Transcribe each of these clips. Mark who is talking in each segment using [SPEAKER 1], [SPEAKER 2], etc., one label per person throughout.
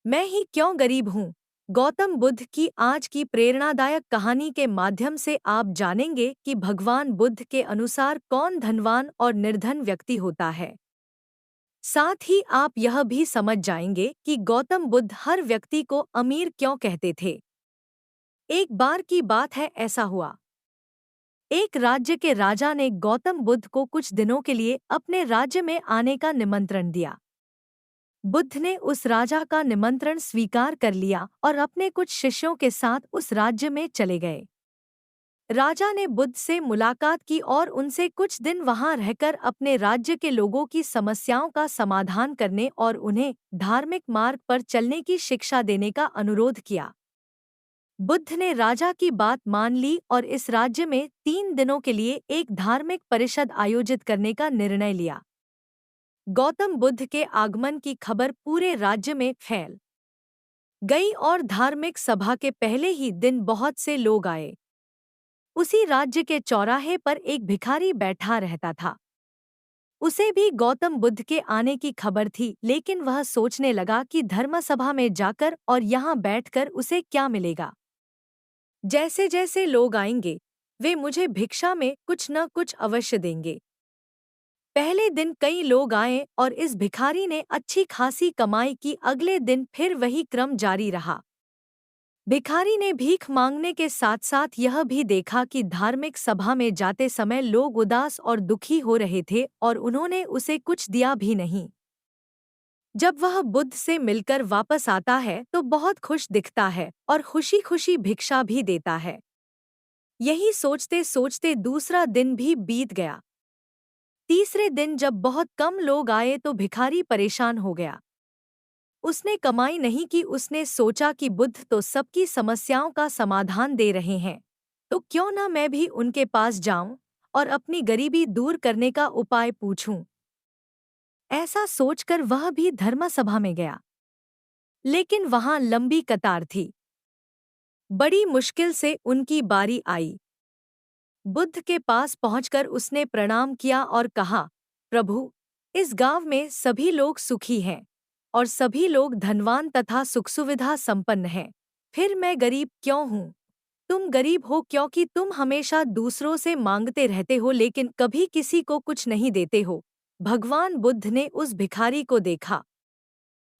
[SPEAKER 1] मैं ही क्यों गरीब हूँ। गौतम बुद्ध की आज की प्रेरणादायक कहानी के माध्यम से आप जानेंगे कि भगवान बुद्ध के अनुसार कौन धनवान और निर्धन व्यक्ति होता है। साथ ही आप यह भी समझ जाएंगे कि गौतम बुद्ध हर व्यक्ति को अमीर क्यों कहते थे। एक बार की बात है, ऐसा हुआ। एक राज्य के राजा ने गौतम बुद्ध को कुछ दिनों के लिए अपने राज्य में आने का निमंत्रण दिया। बुद्ध ने उस राजा का निमंत्रण स्वीकार कर लिया और अपने कुछ शिष्यों के साथ उस राज्य में चले गए। राजा ने बुद्ध से मुलाकात की और उनसे कुछ दिन वहां रहकर अपने राज्य के लोगों की समस्याओं का समाधान करने और उन्हें धार्मिक मार्ग पर चलने की शिक्षा देने का अनुरोध किया। बुद्ध ने राजा की बात मान ली और इस राज्य में 3 दिनों के लिए एक धार्मिक परिषद आयोजित करने का निर्णय लिया। गौतम बुद्ध के आगमन की खबर पूरे राज्य में फैल गई और धार्मिक सभा के पहले ही दिन बहुत से लोग आए। उसी राज्य के चौराहे पर एक भिखारी बैठा रहता था। उसे भी गौतम बुद्ध के आने की खबर थी, लेकिन वह सोचने लगा कि धर्मसभा में जाकर और यहाँ बैठकर उसे क्या मिलेगा। जैसे जैसे लोग आएंगे वे मुझे भिक्षा में कुछ न कुछ अवश्य देंगे। पहले दिन कई लोग आए और इस भिखारी ने अच्छी खासी कमाई की। अगले दिन फिर वही क्रम जारी रहा। भिखारी ने भीख मांगने के साथ साथ यह भी देखा कि धार्मिक सभा में जाते समय लोग उदास और दुखी हो रहे थे और उन्होंने उसे कुछ दिया भी नहीं। जब वह बुद्ध से मिलकर वापस आता है तो बहुत खुश दिखता है और खुशी खुशी भिक्षा भी देता है। यही सोचते सोचते दूसरा दिन भी बीत गया। तीसरे दिन जब बहुत कम लोग आए तो भिखारी परेशान हो गया। उसने कमाई नहीं की। उसने सोचा कि बुद्ध तो सबकी समस्याओं का समाधान दे रहे हैं, तो क्यों ना मैं भी उनके पास जाऊं और अपनी गरीबी दूर करने का उपाय पूछूं। ऐसा सोचकर वह भी धर्मसभा में गया, लेकिन वहां लंबी कतार थी। बड़ी मुश्किल से उनकी बारी आई। बुद्ध के पास पहुंचकर उसने प्रणाम किया और कहा, प्रभु, इस गांव में सभी लोग सुखी हैं और सभी लोग धनवान तथा सुख सुविधा संपन्न हैं। फिर मैं गरीब क्यों हूँ? तुम गरीब हो क्योंकि तुम हमेशा दूसरों से मांगते रहते हो लेकिन कभी किसी को कुछ नहीं देते हो। भगवान बुद्ध ने उस भिखारी को देखा।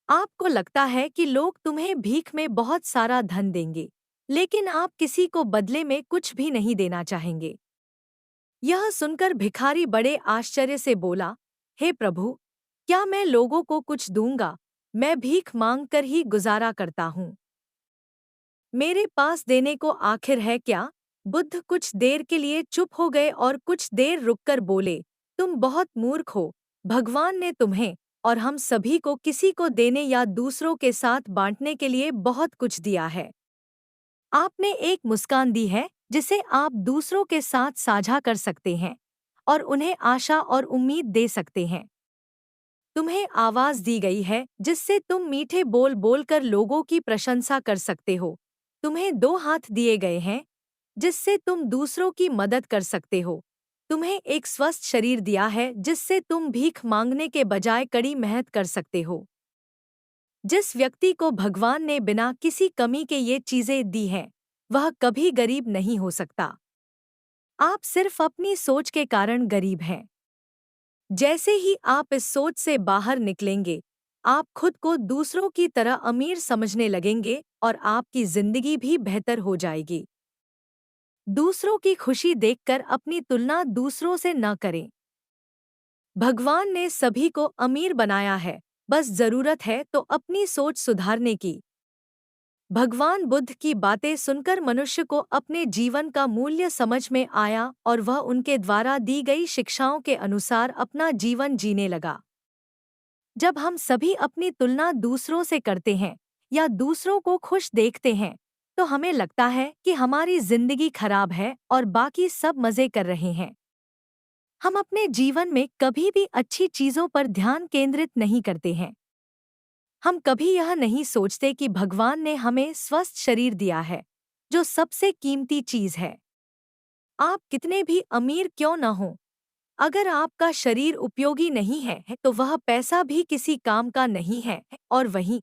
[SPEAKER 1] आपको लगता है कि लोग तुम्हें भीख में बहुत सारा धन देंगे, लेकिन आप किसी को बदले में कुछ भी नहीं देना चाहेंगे। यह सुनकर भिखारी बड़े आश्चर्य से बोला, हे प्रभु, क्या मैं लोगों को कुछ दूंगा? मैं भीख मांगकर ही गुजारा करता हूँ। मेरे पास देने को आखिर है क्या? बुद्ध कुछ देर के लिए चुप हो गए और कुछ देर रुककर बोले, तुम बहुत मूर्ख हो। भगवान ने तुम्हें और हम सभी को किसी को देने या दूसरों के साथ बांटने के लिए बहुत कुछ दिया है। आपने एक मुस्कान दी है जिसे आप दूसरों के साथ साझा कर सकते हैं और उन्हें आशा और उम्मीद दे सकते हैं। तुम्हें आवाज दी गई है जिससे तुम मीठे बोल बोलकर लोगों की प्रशंसा कर सकते हो। तुम्हें 2 हाथ दिए गए हैं जिससे तुम दूसरों की मदद कर सकते हो। तुम्हें एक स्वस्थ शरीर दिया है जिससे तुम भीख मांगने के बजाय कड़ी मेहनत कर सकते हो। जिस व्यक्ति को भगवान ने बिना किसी कमी के ये चीजें दी हैं, वह कभी गरीब नहीं हो सकता। आप सिर्फ अपनी सोच के कारण गरीब हैं। जैसे ही आप इस सोच से बाहर निकलेंगे, आप खुद को दूसरों की तरह अमीर समझने लगेंगे और आपकी जिंदगी भी बेहतर हो जाएगी। दूसरों की खुशी देखकर अपनी तुलना दूसरों से न करें। भगवान ने सभी को अमीर बनाया है, बस जरूरत है तो अपनी सोच सुधारने की। भगवान बुद्ध की बातें सुनकर मनुष्य को अपने जीवन का मूल्य समझ में आया और वह उनके द्वारा दी गई शिक्षाओं के अनुसार अपना जीवन जीने लगा। जब हम सभी अपनी तुलना दूसरों से करते हैं या दूसरों को खुश देखते हैं, तो हमें लगता है कि हमारी जिंदगी खराब है और बाकी सब मजे कर रहे हैं। हम अपने जीवन में कभी भी अच्छी चीजों पर ध्यान केंद्रित नहीं करते हैं। हम कभी यह नहीं सोचते कि भगवान ने हमें स्वस्थ शरीर दिया है, जो सबसे कीमती चीज है। आप कितने भी अमीर क्यों न हो, अगर आपका शरीर उपयोगी नहीं है तो वह पैसा भी किसी काम का नहीं है। और वहीं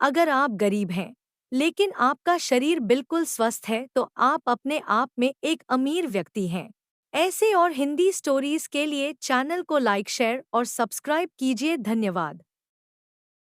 [SPEAKER 1] अगर आप गरीब हैं लेकिन आपका शरीर बिल्कुल स्वस्थ है तो आप अपने आप में एक अमीर व्यक्ति हैं। ऐसे और हिंदी स्टोरीज के लिए चैनल को लाइक शेयर और सब्सक्राइब कीजिए। धन्यवाद।